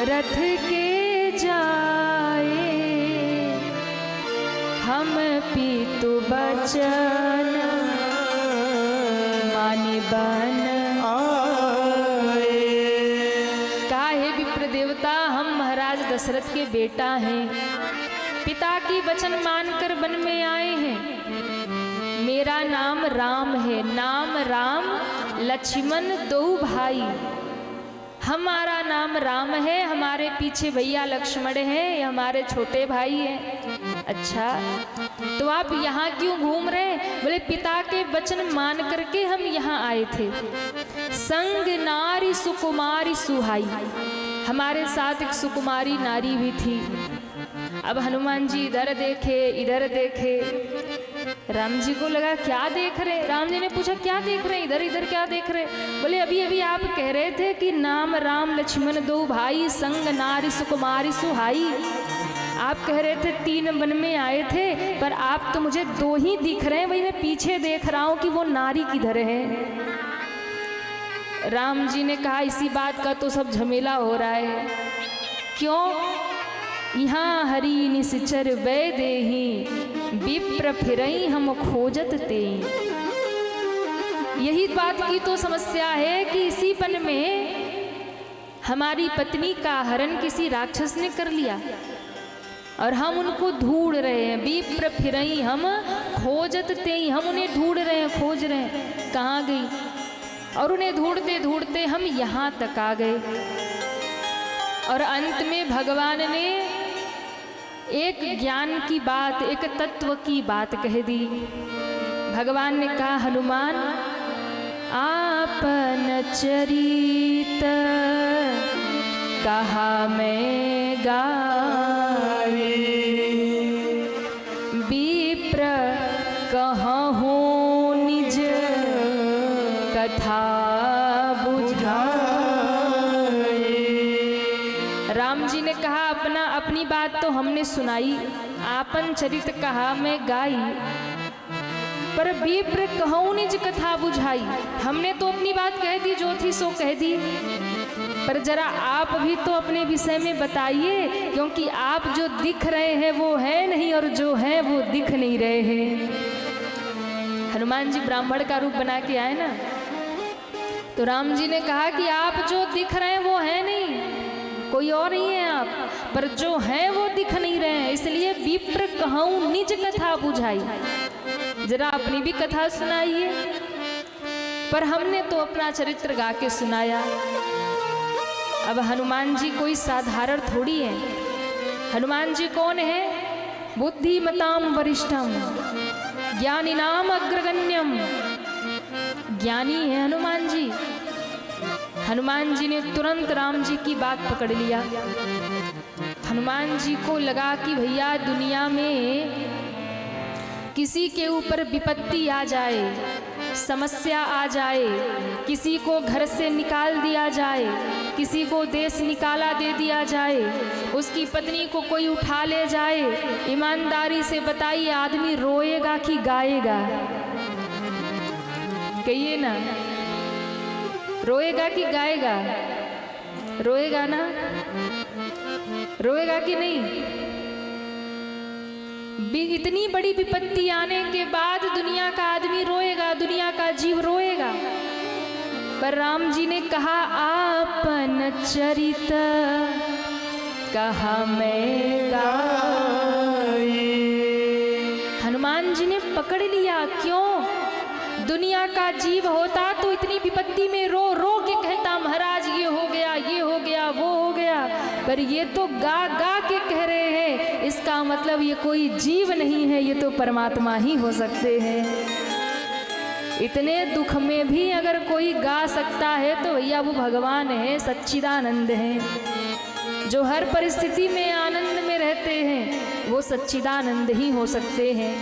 [SPEAKER 1] रथ के जाए, हम पीतु बचन मानि बन दशरथ के बेटा हैं, पिता की वचन मानकर वन में आए हैं। मेरा नाम राम है, नाम राम लक्ष्मण 2 भाई। हमारा नाम राम है, हमारे पीछे भैया लक्ष्मण हैं, ये हमारे छोटे भाई हैं। अच्छा, तो आप यहाँ क्यों घूम रहे हैं? बोले पिता के वचन मान करके हम यहाँ आए थे। संग नारी सुकुमारी सुहाई, हमारे साथ एक सुकुमारी नारी भी थी। अब हनुमान जी इधर देखे इधर देखे, राम जी को लगा क्या देख रहे। राम जी ने पूछा क्या देख रहे, इधर इधर क्या देख रहे? बोले अभी अभी आप कह रहे थे कि नाम राम लक्ष्मण 2 भाई, संग नारी सुकुमारी सुहाई। आप कह रहे थे 3 वन में आए थे, पर आप तो मुझे 2 ही दिख रहे हैं। वही मैं पीछे देख रहा हूँ कि वो नारी किधर है। राम जी ने कहा इसी बात का तो सब झमेला हो रहा है। क्यों? यहाँ हरि निश्चर वै देहि, विप्र फिरई हम खोजत ते। यही बात की तो समस्या है कि इसी वन में हमारी पत्नी का हरण किसी राक्षस ने कर लिया और हम उनको ढूंढ रहे हैं। विप्र फिरई हम खोजत ते, हम उन्हें ढूंढ रहे हैं, खोज रहे हैं कहाँ गई। और उन्हें ढूंढते ढूंढते हम यहाँ तक आ गए, और अंत में भगवान ने एक ज्ञान की बात, एक तत्व की बात कह दी। भगवान ने कहा हनुमान, आपन चरित कहा मैं गाए, विप्र कथा बुझाए। राम जी ने कहा अपनी बात तो हमने सुनाई, आपन चरित कहा मैं गाई, पर विप्र कहूँ निज कथा बुझाई। हमने तो अपनी बात कह दी, जो थी सो कह दी, पर जरा आप भी तो अपने विषय में बताइए, क्योंकि आप जो दिख रहे हैं वो है नहीं, और जो है वो दिख नहीं रहे हैं। हनुमान जी ब्राह्मण का रूप बना के आए ना, तो राम जी ने कहा कि आप जो दिख रहे हैं वो है नहीं, कोई और नहीं है आप, पर जो है वो दिख नहीं रहे हैं, इसलिए विप्र कहूँ निज कथा बुझाई। जरा अपनी भी कथा सुनाइए। पर हमने तो अपना चरित्र गा के सुनाया। अब हनुमान जी कोई साधारण थोड़ी है। हनुमान जी कौन है? बुद्धिमताम वरिष्ठम ज्ञानिनाम अग्रगण्यम। ज्ञानी है हनुमान जी। हनुमान जी ने तुरंत राम जी की बात पकड़ लिया। हनुमान जी को लगा कि भैया दुनिया में किसी के ऊपर विपत्ति आ जाए, समस्या आ जाए, किसी को घर से निकाल दिया जाए, किसी को देश निकाला दे दिया जाए, उसकी पत्नी को कोई उठा ले जाए, ईमानदारी से बताइए आदमी रोएगा कि गाएगा? कहिए ना, रोएगा कि गाएगा? रोएगा ना? रोएगा कि नहीं? इतनी बड़ी विपत्ति आने के बाद दुनिया का आदमी रोएगा, दुनिया का जीव रोएगा। पर राम जी ने कहा आपन चरित कहा मैं गाए। हनुमान जी ने पकड़ लिया। क्यों? दुनिया का जीव होता तो इतनी विपत्ति में रो रो के कहता महाराज ये हो गया, ये हो गया, वो हो गया, पर ये तो गा गा के कह रहे हैं, इसका मतलब ये कोई जीव नहीं है, ये तो परमात्मा ही हो सकते हैं। इतने दुख में भी अगर कोई गा सकता है तो भैया वो भगवान है, सच्चिदानंद है। जो हर परिस्थिति में आनंद में रहते हैं वो सच्चिदानंद ही हो सकते हैं।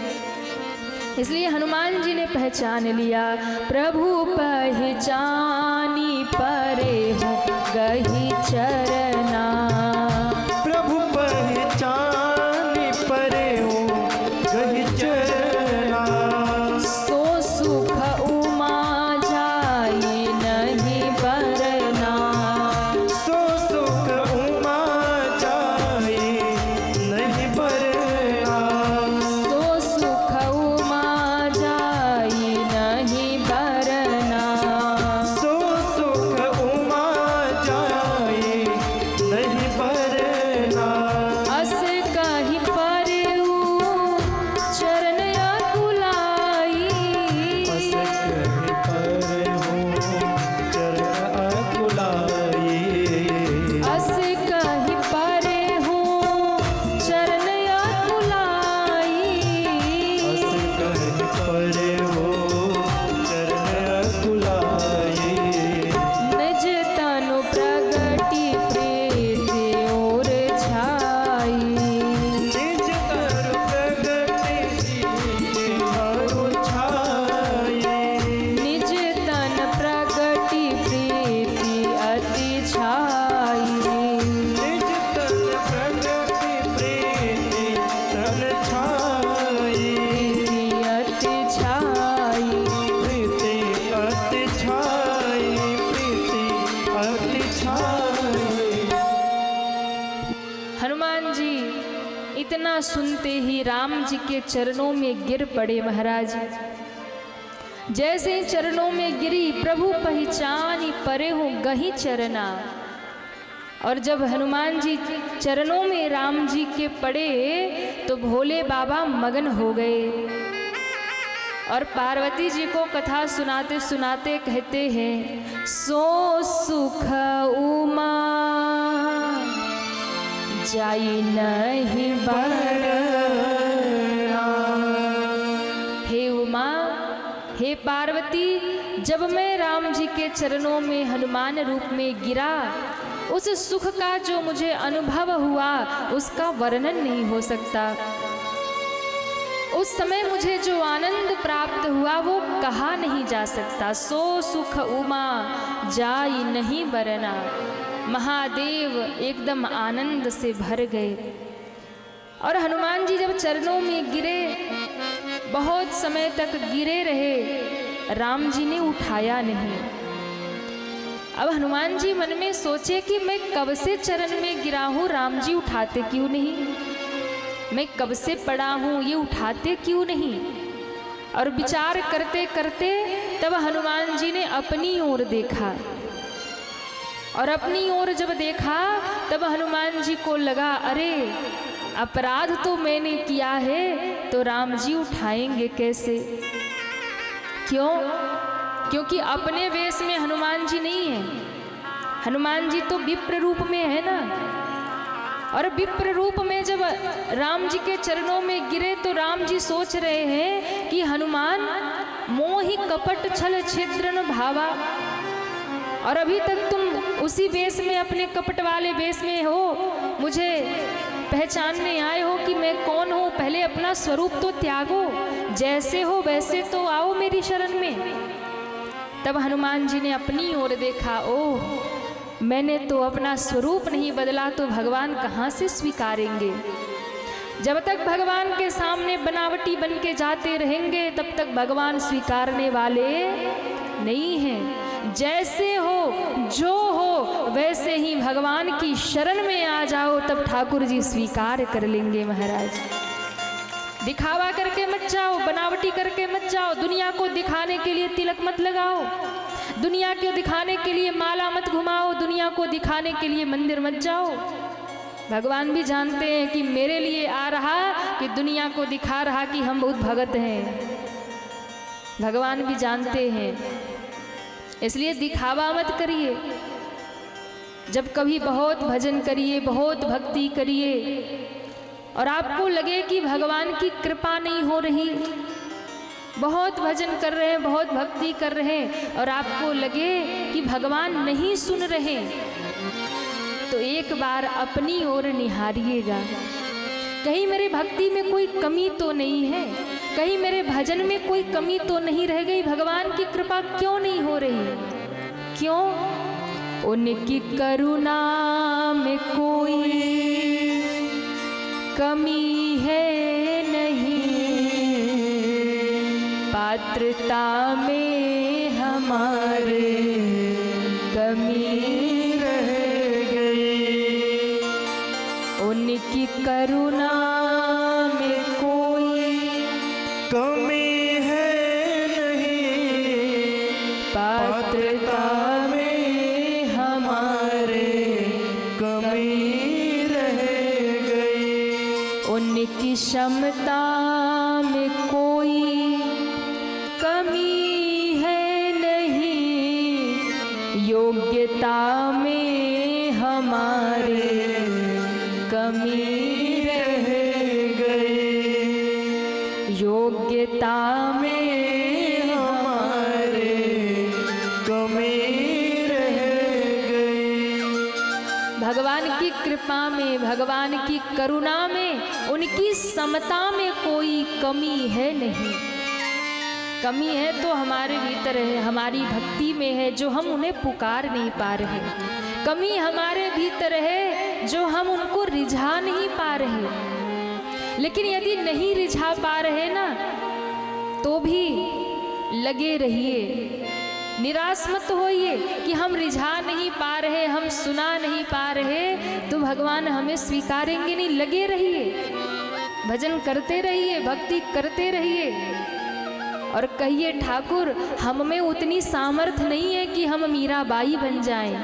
[SPEAKER 1] इसलिए हनुमान जी ने पहचान लिया। प्रभु पहचानी परे हो गही चरना।
[SPEAKER 2] प्रभु पहचानी परे हो गही चरना।
[SPEAKER 1] सो सुख उमा जाए नहीं बरना।
[SPEAKER 2] सो सुख उमा जाए नहीं बरना।
[SPEAKER 1] सो सुख उमा जाए नहीं बरना।
[SPEAKER 2] सो सुख उमा जाए नहीं बरना।
[SPEAKER 1] अस कहीं परऊ चरण अकुलाई।
[SPEAKER 2] अस कहीं पर हो चरण अकुलाई।
[SPEAKER 1] अस कहीं परे हो चरण अकुलाई।
[SPEAKER 2] अस कहीं पर हो चरण अकुलाई।
[SPEAKER 1] निज तनु प्रगति प्रीति और छाई।
[SPEAKER 2] निज तर प्रगति और छाई।
[SPEAKER 1] निज तन प्रगति प्रीति अति छाई।
[SPEAKER 2] निज तन प्रगति प्रीति तन छाई।
[SPEAKER 1] प्रीति अति छाई।
[SPEAKER 2] प्रीति अति छाई। प्रीति अति छाई।
[SPEAKER 1] हनुमान जी इतना सुनते ही राम जी के चरणों में गिर पड़े। महाराज जैसे ही चरणों में गिरी, प्रभु पहचानी परे हो गही चरना। और जब हनुमान जी चरणों में राम जी के पड़े तो भोले बाबा मगन हो गए। और पार्वती जी को कथा सुनाते सुनाते कहते हैं सो सुख उमा जाई नहीं बरना। हे उमा, हे पार्वती, जब मैं राम जी के चरणों में हनुमान रूप में गिरा, उस सुख का जो मुझे अनुभव हुआ उसका वर्णन नहीं हो सकता। उस समय मुझे जो आनंद प्राप्त हुआ वो कहा नहीं जा सकता। सो सुख उमा जाई नहीं बरना। महादेव एकदम आनंद से भर गए और हनुमान जी जब चरणों में गिरे, बहुत समय तक गिरे रहे, राम जी ने उठाया नहीं। अब हनुमान जी मन में सोचे कि मैं कब से चरण में गिरा हूँ, राम जी उठाते क्यों नहीं, मैं कब से पड़ा हूँ, ये उठाते क्यों नहीं। और विचार करते करते तब हनुमान जी ने अपनी ओर देखा और अपनी ओर जब देखा तब हनुमान जी को लगा, अरे अपराध तो मैंने किया है तो राम जी उठाएंगे कैसे। क्यों? क्योंकि अपने वेश में हनुमान जी नहीं है, हनुमान जी तो विप्र रूप में है ना। और विप्र रूप में जब राम जी के चरणों में गिरे तो राम जी सोच रहे हैं कि हनुमान मोहि कपट छल छिद्रन भावा, और अभी तक तुम उसी वेश में, अपने कपट वाले वेश में हो, मुझे पहचानने आए हो कि मैं कौन हूँ। पहले अपना स्वरूप तो त्यागो, जैसे हो वैसे तो आओ मेरी शरण में। तब हनुमान जी ने अपनी ओर देखा, ओह मैंने तो अपना स्वरूप नहीं बदला तो भगवान कहाँ से स्वीकारेंगे। जब तक भगवान के सामने बनावटी बन के जाते रहेंगे तब तक भगवान स्वीकारने वाले नहीं हैं। जैसे हो जो हो वैसे ही भगवान की शरण में आ जाओ, तब ठाकुर जी स्वीकार कर लेंगे। महाराज दिखावा करके मत जाओ, बनावटी करके मत जाओ, दुनिया को दिखाने के लिए तिलक मत लगाओ, दुनिया को दिखाने के लिए माला मत घुमाओ, दुनिया को दिखाने के लिए मंदिर मत जाओ। भगवान भी जानते हैं कि मेरे लिए आ रहा कि दुनिया को दिखा रहा कि हम बहुत भगत हैं। भगवान भी जानते हैं, इसलिए दिखावा मत करिए। जब कभी बहुत भजन करिए, बहुत भक्ति करिए और आपको लगे कि भगवान की कृपा नहीं हो रही, बहुत भजन कर रहे हैं, बहुत भक्ति कर रहे हैं और आपको लगे कि भगवान नहीं सुन रहे, तो एक बार अपनी ओर निहारिएगा। कहीं मेरे भक्ति में कोई कमी तो नहीं है, कहीं मेरे भजन में कोई कमी तो नहीं रह गई, भगवान की कृपा क्यों नहीं हो रही। क्यों? उनकी करुणा में कोई कमी है नहीं, पात्रता में हमारे कमी रह गई। उनकी करुणा में कोई
[SPEAKER 2] कमी है नहीं,
[SPEAKER 1] पात्रता
[SPEAKER 2] में हमारे कमी रह गई।
[SPEAKER 1] उनकी क्षमता में कोई कमी है नहीं, योग्यता में हमारे कमी रह
[SPEAKER 2] गई।
[SPEAKER 1] योग्यता में
[SPEAKER 2] हमारे कमी रह गई।
[SPEAKER 1] भगवान की कृपा में, भगवान की करुणा में, उनकी समता में कोई कमी है नहीं। कमी है तो हमारे भीतर है, हमारी भक्ति में है जो हम उन्हें पुकार नहीं पा रहे। कमी हमारे भीतर है जो हम उनको रिझा नहीं पा रहे। लेकिन यदि नहीं रिझा पा रहे ना तो भी लगे रहिए, निराश मत होइए कि हम रिझा नहीं पा रहे, हम सुना नहीं पा रहे तो भगवान हमें स्वीकारेंगे नहीं। लगे रहिए, भजन करते रहिए, भक्ति करते रहिए और कहिए ठाकुर हम में उतनी सामर्थ्य नहीं है कि हम मीराबाई बन जाएं,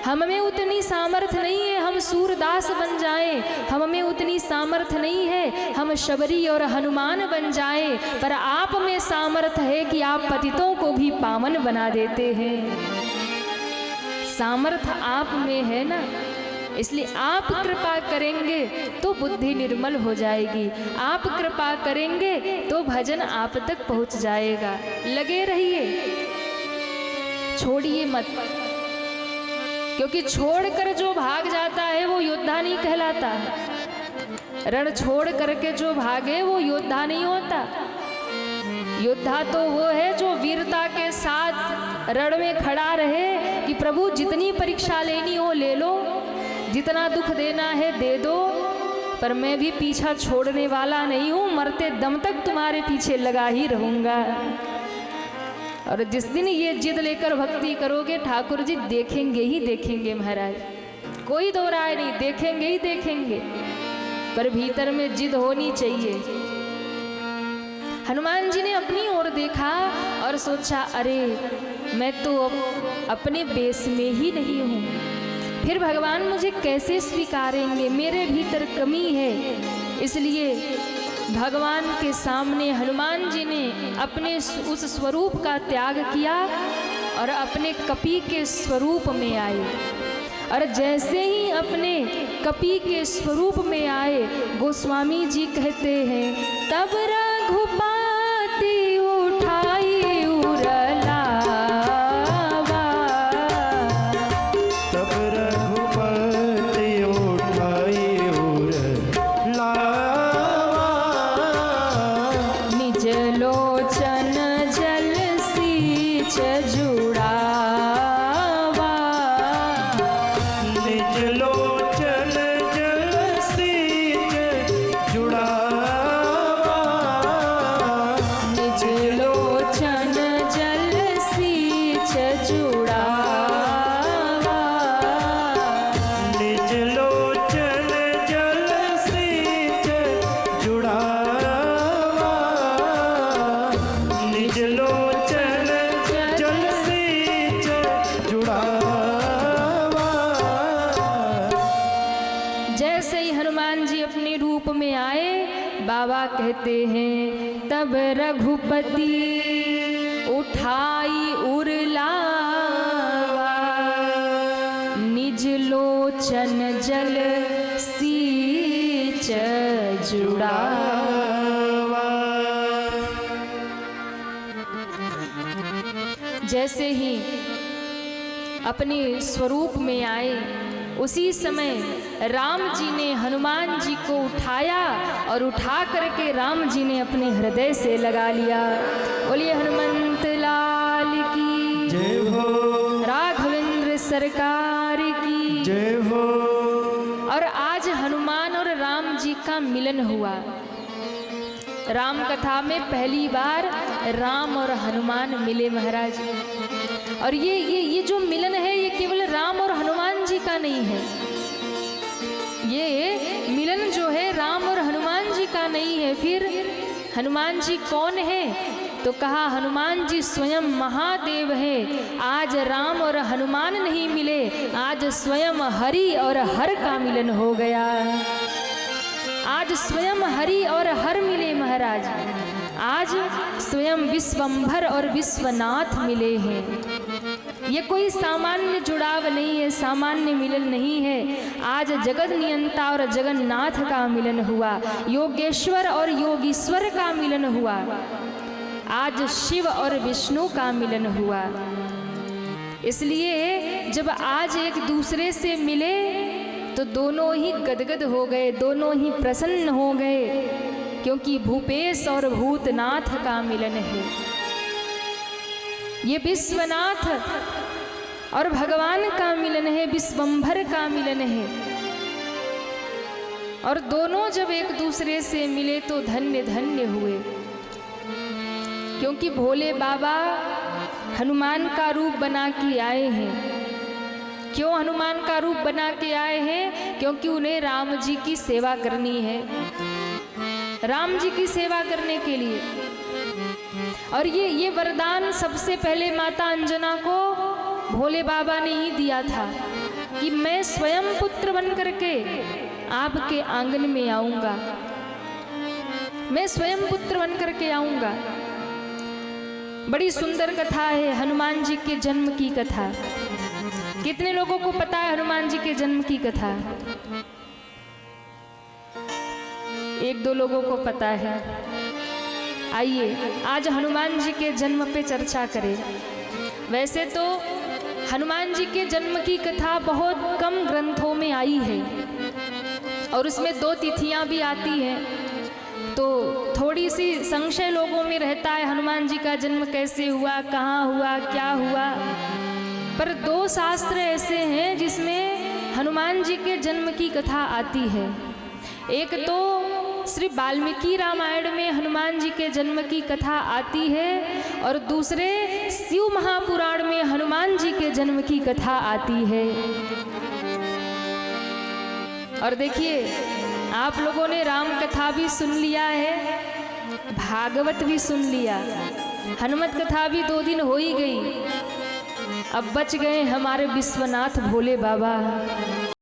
[SPEAKER 1] हम में उतनी सामर्थ्य नहीं है हम सूरदास बन जाएं, हम में उतनी सामर्थ्य नहीं है हम शबरी और हनुमान बन जाएं, पर आप में सामर्थ्य है कि आप पतितों को भी पावन बना देते हैं। सामर्थ्य आप में है ना, इसलिए आप कृपा करेंगे तो बुद्धि निर्मल हो जाएगी, आप कृपा करेंगे तो भजन आप तक पहुंच जाएगा। लगे रहिए, छोड़िए मत, क्योंकि छोड़कर जो भाग जाता है वो योद्धा नहीं कहलाता है। रण छोड़ करके जो भागे वो योद्धा नहीं होता। योद्धा तो वो है जो वीरता के साथ रण में खड़ा रहे कि प्रभु जितनी परीक्षा लेनी हो ले लो, जितना दुख देना है दे दो, पर मैं भी पीछा छोड़ने वाला नहीं हूँ, मरते दम तक तुम्हारे पीछे लगा ही रहूँगा। और जिस दिन ये जिद लेकर भक्ति करोगे ठाकुर जी देखेंगे ही देखेंगे महाराज, कोई दो राय नहीं, देखेंगे ही देखेंगे, पर भीतर में जिद होनी चाहिए। हनुमान जी ने अपनी ओर देखा और सोचा अरे मैं तो अपने बेस में ही नहीं हूँ, फिर भगवान मुझे कैसे स्वीकारेंगे, मेरे भीतर कमी है। इसलिए भगवान के सामने हनुमान जी ने अपने उस स्वरूप का त्याग किया और अपने कपि के स्वरूप में आए। और जैसे ही अपने कपि के स्वरूप में आए, गोस्वामी जी कहते हैं तब रघुपति उठाई उरलावा,
[SPEAKER 2] तब रघुपति उठाई उरलावा,
[SPEAKER 1] निज लोचन जल सींच जुड़ावा,
[SPEAKER 2] निज लोचन जल सींच जुड़ावा,
[SPEAKER 1] निज लोचन जल सींच जुड़ावा,
[SPEAKER 2] निज लोचन जल सींच जुड़ावा, निज लोचन जल सींच जुड़ावा।
[SPEAKER 1] जैसे ही हनुमान जी अपने रूप में आए, बाबा कहते हैं तब रघुपति उठाई उरलावा, निज लोचन जल सींच जुड़ावा। जैसे ही अपने स्वरूप में आए, उसी समय राम जी ने हनुमान जी को उठाया और उठा करके राम जी ने अपने हृदय से लगा लिया। बोलिए हनुमंत लाल की
[SPEAKER 2] जय हो,
[SPEAKER 1] राघवेंद्र सरकार की
[SPEAKER 2] जय हो।
[SPEAKER 1] और आज हनुमान और राम जी का मिलन हुआ। राम कथा में पहली बार राम और हनुमान मिले महाराज। और ये जो मिलन है ये केवल राम और हनुमान जी का नहीं है, ये मिलन जो है राम और हनुमान जी का नहीं है। फिर हनुमान जी कौन है? तो कहा हनुमान जी स्वयं महादेव हैं। आज राम और हनुमान नहीं मिले, आज स्वयं हरि और हर का मिलन हो गया। आज स्वयं हरि और हर मिले महाराज। आज स्वयं विश्वंभर और विश्वनाथ मिले हैं। ये कोई सामान्य जुड़ाव नहीं है, सामान्य मिलन नहीं है। आज जगत नियंता और जगन्नाथ का मिलन हुआ, योगेश्वर और योगीश्वर का मिलन हुआ। आज शिव और विष्णु का मिलन हुआ। इसलिए जब आज एक दूसरे से मिले तो दोनों ही गदगद हो गए, दोनों ही प्रसन्न हो गए, क्योंकि भूपेश और भूतनाथ का मिलन है। ये विश्वनाथ और भगवान का मिलन है, विश्वंभर का मिलन है। और दोनों जब एक दूसरे से मिले तो धन्य धन्य हुए, क्योंकि भोले बाबा हनुमान का रूप बना के आए हैं। क्यों हनुमान का रूप बना के आए हैं? क्योंकि उन्हें राम जी की सेवा करनी है, राम जी की सेवा करने के लिए। और ये वरदान सबसे पहले माता अंजना को भोले बाबा ने ही दिया था कि मैं स्वयं पुत्र बन करके आपके आंगन में आऊंगा, मैं स्वयं पुत्र बन करके आऊंगा। बड़ी सुंदर कथा है हनुमान जी के जन्म की कथा। कितने लोगों को पता है हनुमान जी के जन्म की कथा? एक दो लोगों को पता है। आइए आज हनुमान जी के जन्म पे चर्चा करें। वैसे तो हनुमान जी के जन्म की कथा बहुत कम ग्रंथों में आई है और उसमें 2 तिथियां भी आती हैं, तो थोड़ी सी संशय लोगों में रहता है, हनुमान जी का जन्म कैसे हुआ, कहाँ हुआ, क्या हुआ। पर 2 शास्त्र ऐसे हैं जिसमें हनुमान जी के जन्म की कथा आती है। एक तो श्री वाल्मीकि रामायण में हनुमान जी के जन्म की कथा आती है, और दूसरे शिव महापुराण में हनुमान जी के जन्म की कथा आती है। और देखिए, आप लोगों ने राम कथा भी सुन लिया है, भागवत भी सुन लिया, हनुमत कथा भी 2 दिन हो ही गई। अब बच गए हमारे विश्वनाथ भोले बाबा।